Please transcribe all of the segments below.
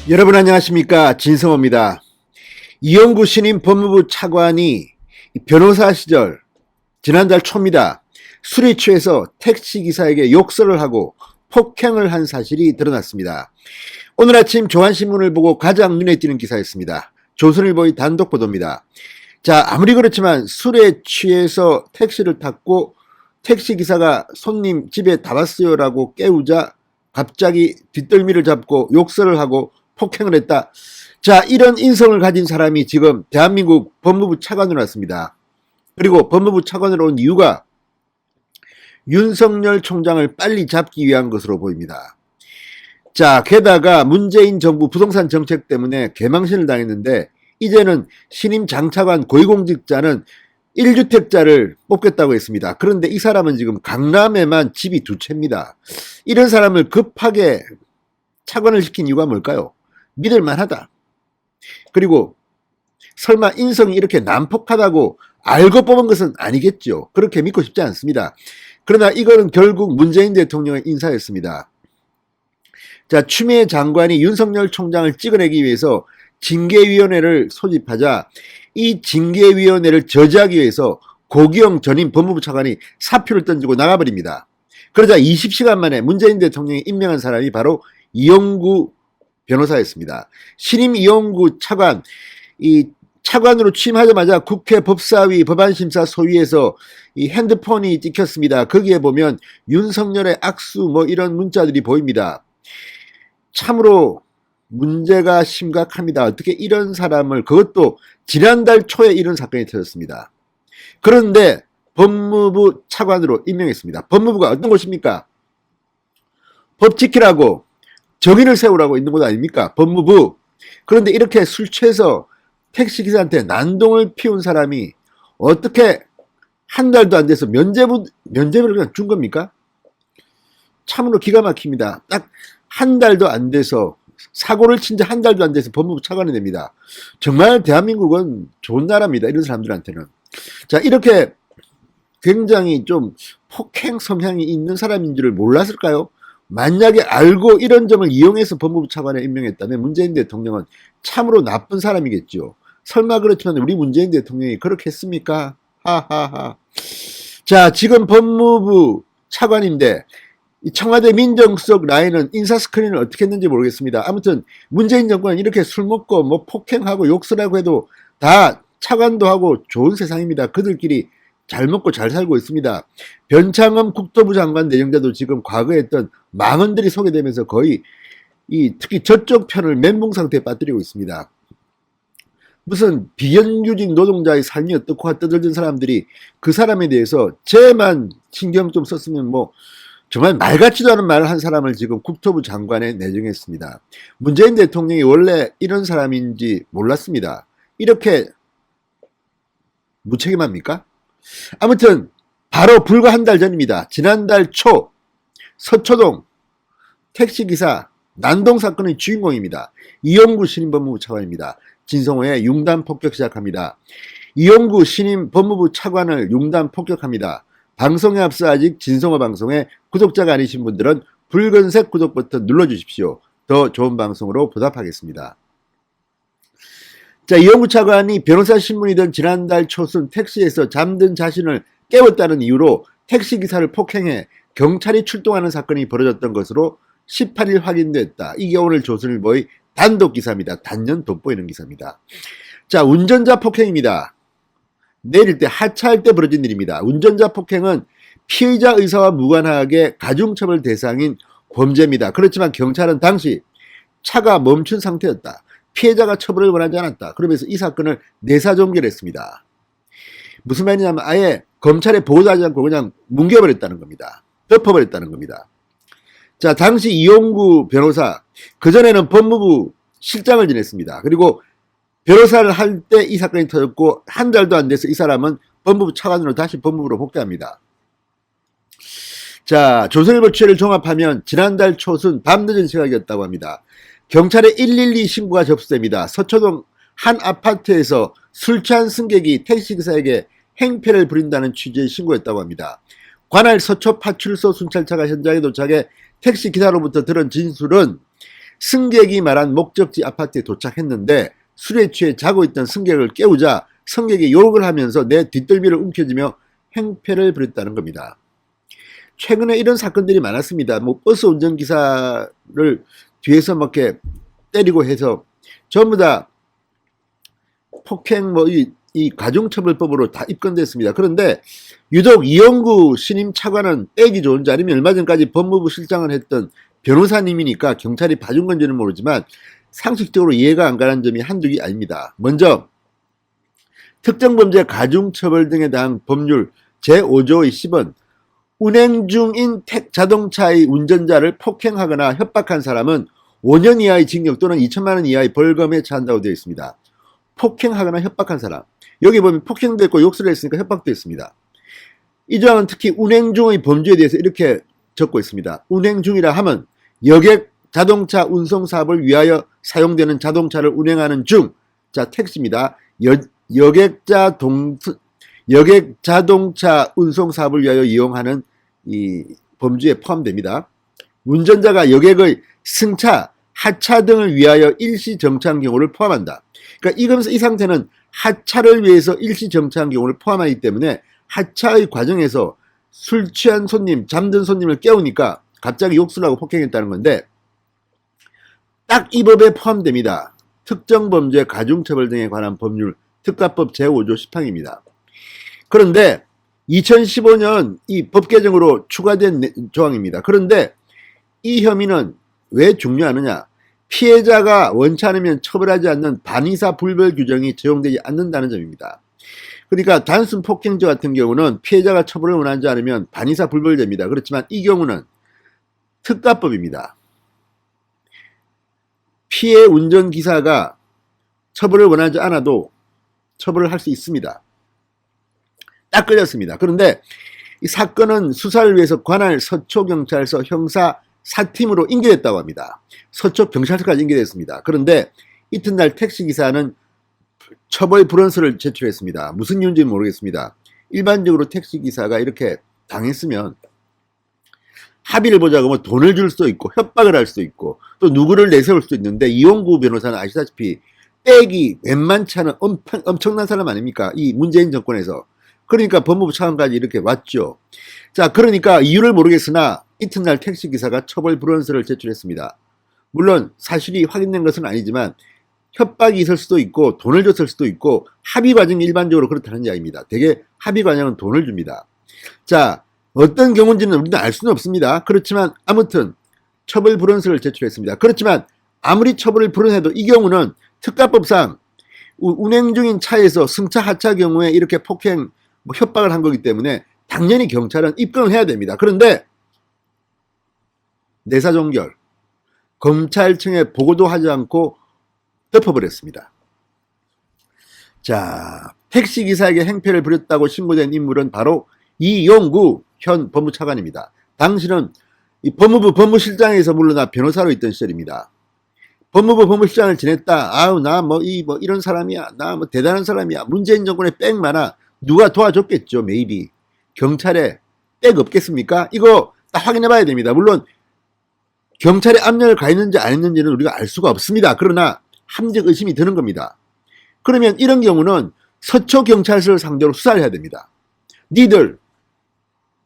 여러분 안녕하십니까, 진성호입니다. 이용구 신임 법무부 차관이 변호사 시절 지난달 초입니다. 술에 취해서 택시기사에게 욕설을 하고 폭행을 한 사실이 드러났습니다. 오늘 아침 조한신문을 보고 가장 눈에 띄는 기사였습니다. 조선일보의 단독 보도입니다. 자, 아무리 그렇지만 술에 취해서 택시를 탔고 택시기사가 손님 집에 다 왔어요라고 깨우자 갑자기 뒷덜미를 잡고 욕설을 하고 폭행을 했다. 자, 이런 인성을 가진 사람이 지금 대한민국 법무부 차관으로 왔습니다. 그리고 법무부 차관으로 온 이유가 윤석열 총장을 빨리 잡기 위한 것으로 보입니다. 자, 게다가 문재인 정부 부동산 정책 때문에 개망신을 당했는데 이제는 신임 장차관 고위공직자는 1주택자를 뽑겠다고 했습니다. 그런데 이 사람은 지금 강남에만 집이 2채입니다. 이런 사람을 급하게 차관을 시킨 이유가 뭘까요? 믿을만하다. 그리고 설마 인성이 이렇게 난폭하다고 알고 뽑은 것은 아니겠죠. 그렇게 믿고 싶지 않습니다. 그러나 이거는 결국 문재인 대통령의 인사였습니다. 자, 추미애 장관이 윤석열 총장을 찍어내기 위해서 징계위원회를 소집하자 이 징계위원회를 저지하기 위해서 고기영 전임 법무부 차관이 사표를 던지고 나가버립니다. 그러자 20시간 만에 문재인 대통령이 임명한 사람이 바로 이용구 변호사였습니다. 신임 이용구 차관, 이 차관으로 취임하자마자 국회 법사위 법안심사 소위에서 이 핸드폰이 찍혔습니다. 거기에 보면 윤석열의 악수 뭐 이런 문자들이 보입니다. 참으로 문제가 심각합니다. 어떻게 이런 사람을, 그것도 지난달 초에 이런 사건이 터졌습니다. 그런데 법무부 차관으로 임명했습니다. 법무부가 어떤 곳입니까? 법 지키라고, 정의를 세우라고 있는 곳 아닙니까? 법무부. 그런데 이렇게 술 취해서 택시기사한테 난동을 피운 사람이 어떻게 한 달도 안 돼서 면죄부를 그냥 준 겁니까? 참으로 기가 막힙니다. 딱 한 달도 안 돼서, 사고를 친 지 한 달도 안 돼서 법무부 차관이 됩니다. 정말 대한민국은 좋은 나라입니다. 이런 사람들한테는. 자, 이렇게 굉장히 좀 폭행 성향이 있는 사람인 줄을 몰랐을까요? 만약에 알고 이런 점을 이용해서 법무부 차관에 임명했다면 문재인 대통령은 참으로 나쁜 사람이겠죠. 설마 그렇지만 우리 문재인 대통령이 그렇게 했습니까? 하하하. 자, 지금 법무부 차관인데 이 청와대 민정수석 라인은 인사 스크린을 어떻게 했는지 모르겠습니다. 아무튼 문재인 정권은 이렇게 술 먹고 뭐 폭행하고 욕설하고 해도 다 차관도 하고 좋은 세상입니다. 그들끼리 잘 먹고 잘 살고 있습니다. 변창흠 국토부 장관 내정자도 지금 과거에 했던 망언들이 소개되면서 거의 특히 저쪽 편을 멘붕 상태에 빠뜨리고 있습니다. 무슨 비현규직 노동자의 삶이 어떻고 떠들던 사람들이 그 사람에 대해서 쟤만 신경 좀 썼으면 뭐 정말 말 같지도 않은 말을 한 사람을 지금 국토부 장관에 내정했습니다. 문재인 대통령이 원래 이런 사람인지 몰랐습니다. 이렇게 무책임합니까? 아무튼 바로 불과 한 달 전입니다. 지난달 초 서초동 택시기사 난동 사건의 주인공입니다. 이용구 신임 법무부 차관입니다. 진성호의 융단 폭격 시작합니다. 이용구 신임 법무부 차관을 융단 폭격합니다. 방송에 앞서 아직 진성호 방송에 구독자가 아니신 분들은 붉은색 구독 버튼 눌러주십시오. 더 좋은 방송으로 보답하겠습니다. 자, 이용구 차관이 변호사 신문이던 지난달 초순 택시에서 잠든 자신을 깨웠다는 이유로 택시기사를 폭행해 경찰이 출동하는 사건이 벌어졌던 것으로 18일 확인됐다. 이게 오늘 조선일보의 단독 기사입니다. 단연 돋보이는 기사입니다. 자, 운전자 폭행입니다. 내릴 때 하차할 때 벌어진 일입니다. 운전자 폭행은 피의자 의사와 무관하게 가중처벌 대상인 범죄입니다. 그렇지만 경찰은 당시 차가 멈춘 상태였다. 피해자가 처벌을 원하지 않았다. 그러면서 이 사건을 내사종결했습니다. 무슨 말이냐면 아예 검찰에 보고하지 않고 그냥 뭉개버렸다는 겁니다. 덮어버렸다는 겁니다. 자, 당시 이용구 변호사, 그전에는 법무부 실장을 지냈습니다. 그리고 변호사를 할 때 이 사건이 터졌고 한 달도 안 돼서 이 사람은 법무부 차관으로 다시 법무부로 복귀합니다. 자, 조선일보 취재를 종합하면 지난달 초순 밤늦은 시각이었다고 합니다. 경찰에 112 신고가 접수됩니다. 서초동 한 아파트에서 술 취한 승객이 택시기사에게 행패를 부린다는 취지의 신고였다고 합니다. 관할 서초 파출소 순찰차가 현장에 도착해 택시기사로부터 들은 진술은 승객이 말한 목적지 아파트에 도착했는데 술에 취해 자고 있던 승객을 깨우자 승객이 욕을 하면서 내 뒷덜미를 움켜쥐며 행패를 부렸다는 겁니다. 최근에 이런 사건들이 많았습니다. 뭐 버스 운전기사를 뒤에서 막 이렇게 때리고 해서 전부 다 폭행 이 가중처벌법으로 다 입건됐습니다. 그런데 유독 이영구 신임 차관은 빼기 좋은 자리면 얼마 전까지 법무부 실장을 했던 변호사님이니까 경찰이 봐준 건지는 모르지만 상식적으로 이해가 안 가는 점이 한두 개 아닙니다. 먼저 특정범죄 가중처벌 등에 대한 법률 제5조의 10은 운행 중인 자동차의 운전자를 폭행하거나 협박한 사람은 5년 이하의 징역 또는 2천만 원 이하의 벌금에 처한다고 되어 있습니다. 폭행하거나 협박한 사람. 여기 보면 폭행도 있고 욕설을 했으니까 협박도 있습니다. 이 조항은 특히 운행 중의 범죄에 대해서 이렇게 적고 있습니다. 운행 중이라 하면 여객 자동차 운송 사업을 위하여 사용되는 자동차를 운행하는 중, 자 택시입니다. 여객 자동차 운송 사업을 위하여 이용하는 이 범주에 포함됩니다. 운전자가 여객의 승차, 하차 등을 위하여 일시 정차한 경우를 포함한다. 그러니까 이 상태는 하차를 위해서 일시 정차한 경우를 포함하기 때문에 하차의 과정에서 술 취한 손님, 잠든 손님을 깨우니까 갑자기 욕설을 하고 폭행했다는 건데 딱 이 법에 포함됩니다. 특정범죄 가중처벌 등에 관한 법률 특가법 제5조 10항입니다. 그런데 2015년 이 법 개정으로 추가된 조항입니다. 그런데 이 혐의는 왜 중요하느냐? 피해자가 원치 않으면 처벌하지 않는 반의사 불벌 규정이 적용되지 않는다는 점입니다. 그러니까 단순 폭행죄 같은 경우는 피해자가 처벌을 원하지 않으면 반의사 불벌죄입니다. 그렇지만 이 경우는 특가법입니다. 피해 운전기사가 처벌을 원하지 않아도 처벌을 할 수 있습니다. 딱 걸렸습니다. 그런데 이 사건은 수사를 위해서 관할 서초경찰서 형사 4팀으로 인계됐다고 합니다. 서초경찰서까지 인계됐습니다. 그런데 이튿날 택시기사는 처벌 불원서를 제출했습니다. 무슨 이유인지는 모르겠습니다. 일반적으로 택시기사가 이렇게 당했으면 합의를 보자고 뭐 돈을 줄 수도 있고 협박을 할 수도 있고 또 누구를 내세울 수도 있는데 이용구 변호사는 아시다시피 백이 웬만치 않은 엄청난 사람 아닙니까? 이 문재인 정권에서. 그러니까 법무부 차관까지 이렇게 왔죠. 자, 그러니까 이유를 모르겠으나 이튿날 택시기사가 처벌 불원서를 제출했습니다. 물론 사실이 확인된 것은 아니지만 협박이 있을 수도 있고 돈을 줬을 수도 있고 합의 과정이 일반적으로 그렇다는 이야기입니다. 대개 합의 과정은 돈을 줍니다. 자, 어떤 경우인지는 우리는 알 수는 없습니다. 그렇지만 아무튼 처벌 불원서를 제출했습니다. 그렇지만 아무리 처벌을 불원해도 이 경우는 특가법상 운행 중인 차에서 승차 하차 경우에 이렇게 폭행 협박을 한 거기 때문에 당연히 경찰은 입건을 해야 됩니다. 그런데 내사종결 검찰청에 보고도 하지 않고 덮어버렸습니다. 자, 택시기사에게 행패를 부렸다고 신고된 인물은 바로 이용구 현 법무차관입니다. 당시는 이 법무부 법무실장에서 물러나 변호사로 있던 시절입니다. 법무부 법무실장을 지냈다. 아우 나 이런 사람이야. 나 대단한 사람이야. 문재인 정권에 백 많아. 누가 도와줬겠죠. 메이비. 경찰에 백 없겠습니까? 이거 딱 확인해 봐야 됩니다. 물론 경찰에 압력을 가했는지 안 했는지는 우리가 알 수가 없습니다. 그러나 함정 의심이 드는 겁니다. 그러면 이런 경우는 서초경찰서를 상대로 수사를 해야 됩니다. 니들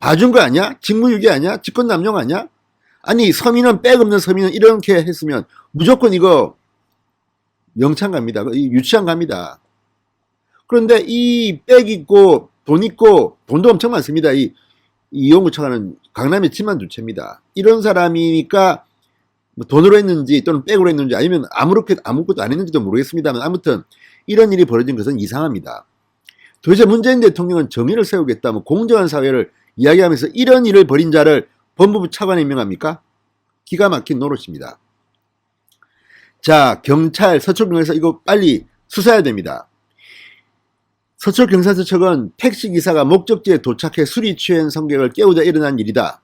봐준 거 아니야? 직무유기 아니야? 직권남용 아니야? 아니 서민은 백 없는 서민은 이렇게 했으면 무조건 이거 영창 갑니다. 유치한 갑니다. 그런데 이 백 있고 돈 있고 돈도 엄청 많습니다. 이용구 차관은 강남에 집만 두 채입니다. 이런 사람이니까 뭐 돈으로 했는지 또는 백으로 했는지 아니면 아무것도 안 했는지도 모르겠습니다만 아무튼 이런 일이 벌어진 것은 이상합니다. 도대체 문재인 대통령은 정의를 세우겠다, 뭐 공정한 사회를 이야기하면서 이런 일을 벌인 자를 법무부 차관에 임명합니까? 기가 막힌 노릇입니다. 자, 경찰 서초경찰서 이거 빨리 수사해야 됩니다. 서초경찰서 측은 택시기사가 목적지에 도착해 술이 취한 승객을 깨우다 일어난 일이다.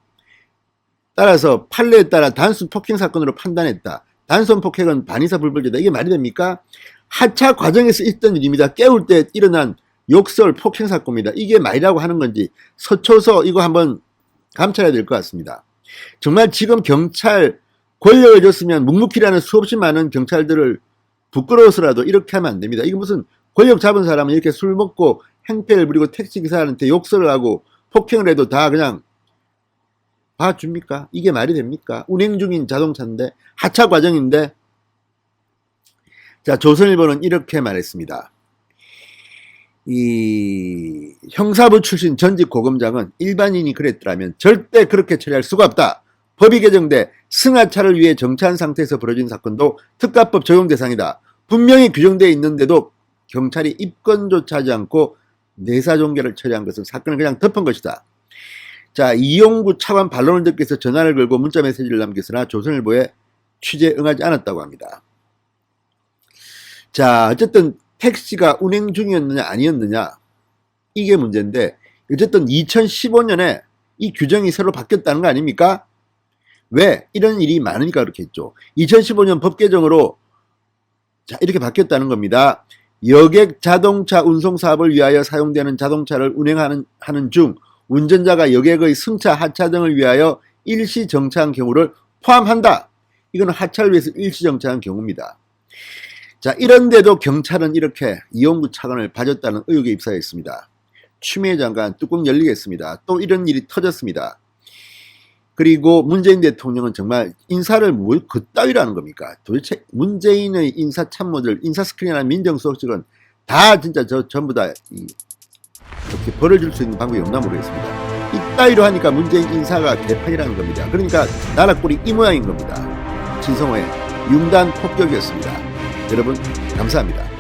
따라서 판례에 따라 단순 폭행 사건으로 판단했다. 단순 폭행은 반의사 불벌죄다. 이게 말이 됩니까? 하차 과정에서 있던 일입니다. 깨울 때 일어난 욕설 폭행 사건입니다. 이게 말이라고 하는 건지 서초서 이거 한번 감찰해야 될 것 같습니다. 정말 지금 경찰 권력을 줬으면 묵묵히라는 수없이 많은 경찰들을 부끄러워서라도 이렇게 하면 안 됩니다. 이게 무슨 권력 잡은 사람은 이렇게 술 먹고 행패를 부리고 택시기사한테 욕설을 하고 폭행을 해도 다 그냥 봐줍니까? 이게 말이 됩니까? 운행 중인 자동차인데, 하차 과정인데. 자, 조선일보는 이렇게 말했습니다. 이 형사부 출신 전직 고검장은 일반인이 그랬더라면 절대 그렇게 처리할 수가 없다. 법이 개정돼 승하차를 위해 정차한 상태에서 벌어진 사건도 특가법 적용 대상이다. 분명히 규정되어 있는데도 경찰이 입건조차 하지 않고 내사종결을 처리한 것은 사건을 그냥 덮은 것이다. 자, 이용구 차관 반론을 듣기 위해서 전화를 걸고 문자 메시지를 남겼으나 조선일보에 취재에 응하지 않았다고 합니다. 자, 어쨌든 택시가 운행 중이었느냐 아니었느냐 이게 문제인데, 어쨌든 2015년에 이 규정이 새로 바뀌었다는 거 아닙니까? 왜? 이런 일이 많으니까 그렇게 했죠. 2015년 법 개정으로 자, 이렇게 바뀌었다는 겁니다. 여객 자동차 운송 사업을 위하여 사용되는 자동차를 운행하는 중 운전자가 여객의 승차, 하차 등을 위하여 일시 정차한 경우를 포함한다. 이건 하차를 위해서 일시 정차한 경우입니다. 자, 이런데도 경찰은 이렇게 이용구 차관을 봐줬다는 의혹에 입사했습니다. 추미애 장관 뚜껑 열리겠습니다. 또 이런 일이 터졌습니다. 그리고 문재인 대통령은 정말 인사를 뭘 그따위로 하는 겁니까? 도대체 문재인의 인사 참모들, 인사 스크린이나 민정수석직은 다 진짜 전부 다 이렇게 벌을 줄 수 있는 방법이 없나 모르겠습니다. 이따위로 하니까 문재인 인사가 개판이라는 겁니다. 그러니까 나라 꼴이 이 모양인 겁니다. 진성호의 융단 폭격이었습니다. 여러분 감사합니다.